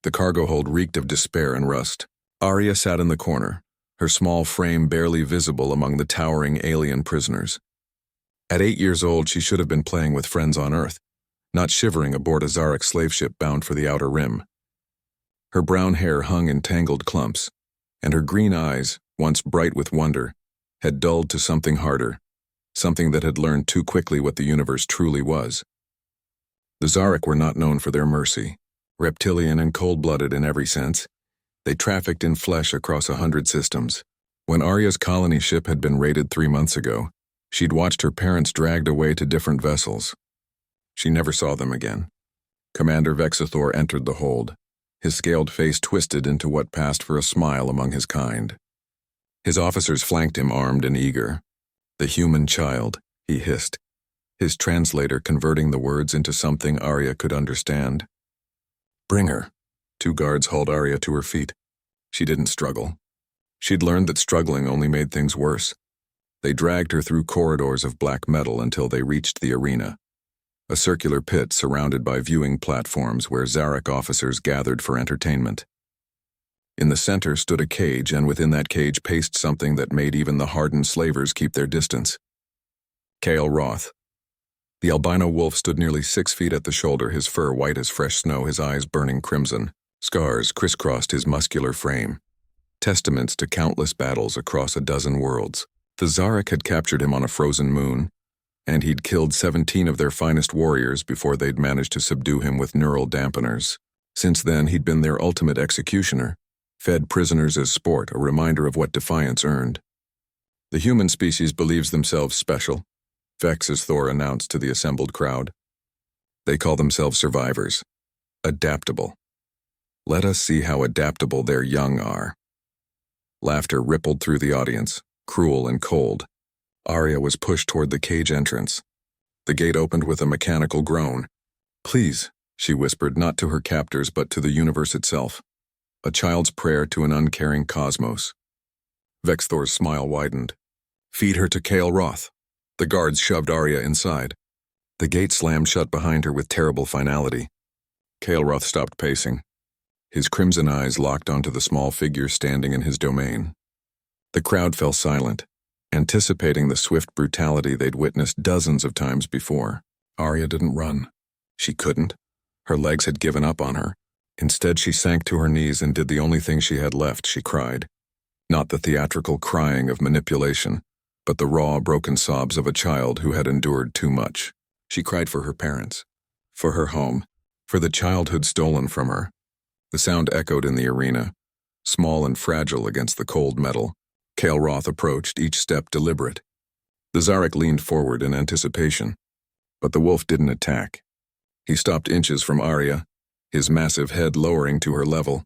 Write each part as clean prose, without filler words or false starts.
The cargo hold reeked of despair and rust. Arya sat in the corner, her small frame barely visible among the towering alien prisoners. At 8 years old, she should have been playing with friends on Earth, not shivering aboard a Zarek slave ship bound for the Outer Rim. Her brown hair hung in tangled clumps, and her green eyes, once bright with wonder, had dulled to something harder, something that had learned too quickly what the universe truly was. The Zarek were not known for their mercy. Reptilian and cold-blooded in every sense, they trafficked in flesh across 100 systems. When Arya's colony ship had been raided 3 months ago, she'd watched her parents dragged away to different vessels. She never saw them again. Commander Vexithor entered the hold, his scaled face twisted into what passed for a smile among his kind. His officers flanked him armed and eager. "The human child," he hissed, his translator converting the words into something Arya could understand. "Bring her." 2 guards hauled Arya to her feet. She didn't struggle. She'd learned that struggling only made things worse. They dragged her through corridors of black metal until they reached the arena, a circular pit surrounded by viewing platforms where Zarek officers gathered for entertainment. In the center stood a cage, and within that cage paced something that made even the hardened slavers keep their distance. Kael Roth. The albino wolf stood nearly 6 feet at the shoulder, his fur white as fresh snow, his eyes burning crimson. Scars crisscrossed his muscular frame, testaments to countless battles across a dozen worlds. The Zarek had captured him on a frozen moon, and he'd killed 17 of their finest warriors before they'd managed to subdue him with neural dampeners. Since then, he'd been their ultimate executioner, fed prisoners as sport, a reminder of what defiance earned. "The human species believes themselves special," Vexithor announced to the assembled crowd. "They call themselves survivors. Adaptable. Let us see how adaptable their young are." Laughter rippled through the audience, cruel and cold. Arya was pushed toward the cage entrance. The gate opened with a mechanical groan. "Please," she whispered, not to her captors but to the universe itself. A child's prayer to an uncaring cosmos. Vexthor's smile widened. "Feed her to Kael Roth." The guards shoved Arya inside. The gate slammed shut behind her with terrible finality. Kael Roth stopped pacing. His crimson eyes locked onto the small figure standing in his domain. The crowd fell silent, anticipating the swift brutality they'd witnessed dozens of times before. Arya didn't run. She couldn't. Her legs had given up on her. Instead, she sank to her knees and did the only thing she had left. She cried. Not the theatrical crying of manipulation, but the raw, broken sobs of a child who had endured too much. She cried for her parents, for her home, for the childhood stolen from her. The sound echoed in the arena, small and fragile against the cold metal. Kael Roth approached, each step deliberate. The Zarek leaned forward in anticipation, but the wolf didn't attack. He stopped inches from Arya, his massive head lowering to her level.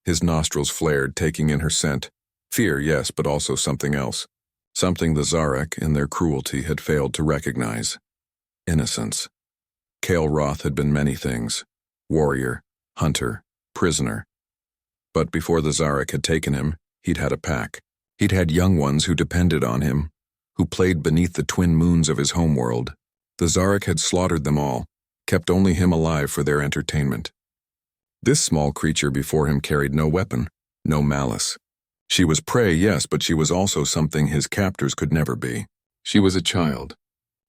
His nostrils flared, taking in her scent. Fear, yes, but also something else. Something the Zarek, in their cruelty, had failed to recognize. Innocence. Kael Roth had been many things. Warrior, hunter, prisoner. But before the Zarek had taken him, he'd had a pack. He'd had young ones who depended on him, who played beneath the twin moons of his homeworld. The Zarek had slaughtered them all, kept only him alive for their entertainment. This small creature before him carried no weapon, no malice. She was prey, yes, but she was also something his captors could never be. She was a child.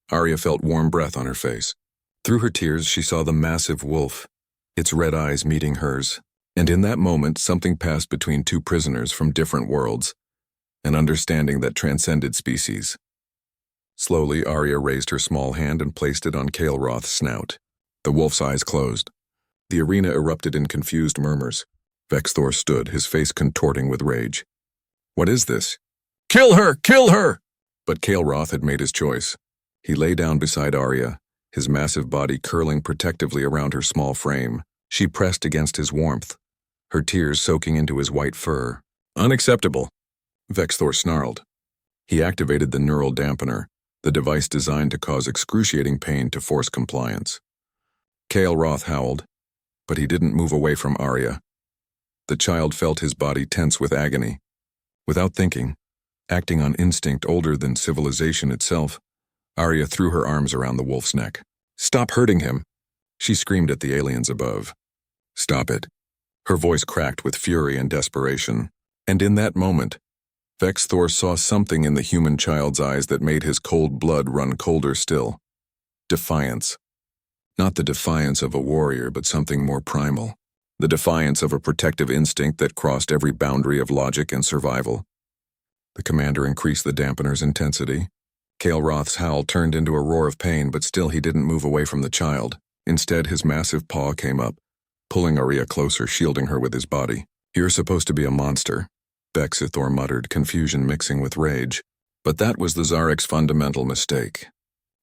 Arya felt warm breath on her face. Through her tears, she saw the massive wolf, its red eyes meeting hers. And in that moment, something passed between two prisoners from different worlds, an understanding that transcended species. Slowly, Arya raised her small hand and placed it on Kael Roth's snout. The wolf's eyes closed. The arena erupted in confused murmurs. Vexthor stood, his face contorting with rage. "What is this?" "Kill her! Kill her!" But Kael Roth had made his choice. He lay down beside Arya, his massive body curling protectively around her small frame. She pressed against his warmth, her tears soaking into his white fur. "Unacceptable," Vexthor snarled. He activated the neural dampener, the device designed to cause excruciating pain to force compliance. Kael Roth howled, but he didn't move away from Arya. The child felt his body tense with agony. Without thinking, acting on instinct older than civilization itself, Arya threw her arms around the wolf's neck. "Stop hurting him!" She screamed at the aliens above. Stop it. Her voice cracked with fury and desperation. And in that moment, Vex Thor saw something in the human child's eyes that made his cold blood run colder still. Defiance. Not the defiance of a warrior, but something more primal. The defiance of a protective instinct that crossed every boundary of logic and survival. The commander increased the dampener's intensity. Kael'Roth's howl turned into a roar of pain, but still he didn't move away from the child. Instead, his massive paw came up, pulling Arya closer, shielding her with his body. "You're supposed to be a monster," Vex Thor muttered, confusion mixing with rage. But that was the Zarek's fundamental mistake.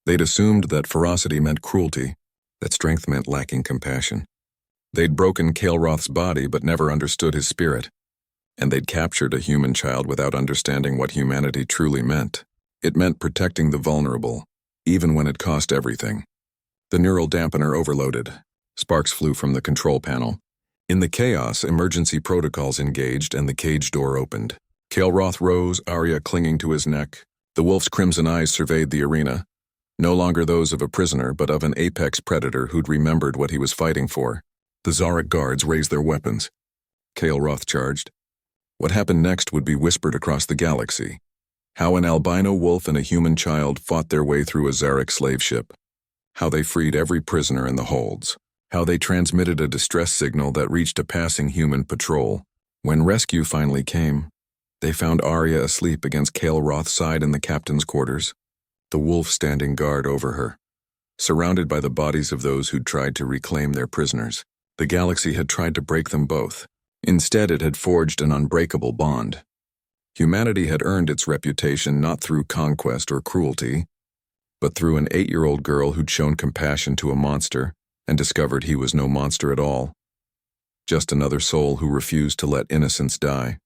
They'd assumed that ferocity meant cruelty, that strength meant lacking compassion. They'd broken Kael'Roth's body but never understood his spirit. And they'd captured a human child without understanding what humanity truly meant. It meant protecting the vulnerable, even when it cost everything. The neural dampener overloaded. Sparks flew from the control panel. In the chaos, emergency protocols engaged and the cage door opened. Kael'Roth rose, Arya clinging to his neck. The wolf's crimson eyes surveyed the arena. No longer those of a prisoner, but of an apex predator who'd remembered what he was fighting for. The Zarek guards raised their weapons. Kael'Roth charged. What happened next would be whispered across the galaxy. How an albino wolf and a human child fought their way through a Zarek slave ship. How they freed every prisoner in the holds. How they transmitted a distress signal that reached a passing human patrol. When rescue finally came, they found Arya asleep against Kael'Roth's side in the captain's quarters, the wolf standing guard over her, surrounded by the bodies of those who'd tried to reclaim their prisoners. The galaxy had tried to break them both. Instead, it had forged an unbreakable bond. Humanity had earned its reputation not through conquest or cruelty, but through an 8-year-old girl who'd shown compassion to a monster and discovered he was no monster at all. Just another soul who refused to let innocence die.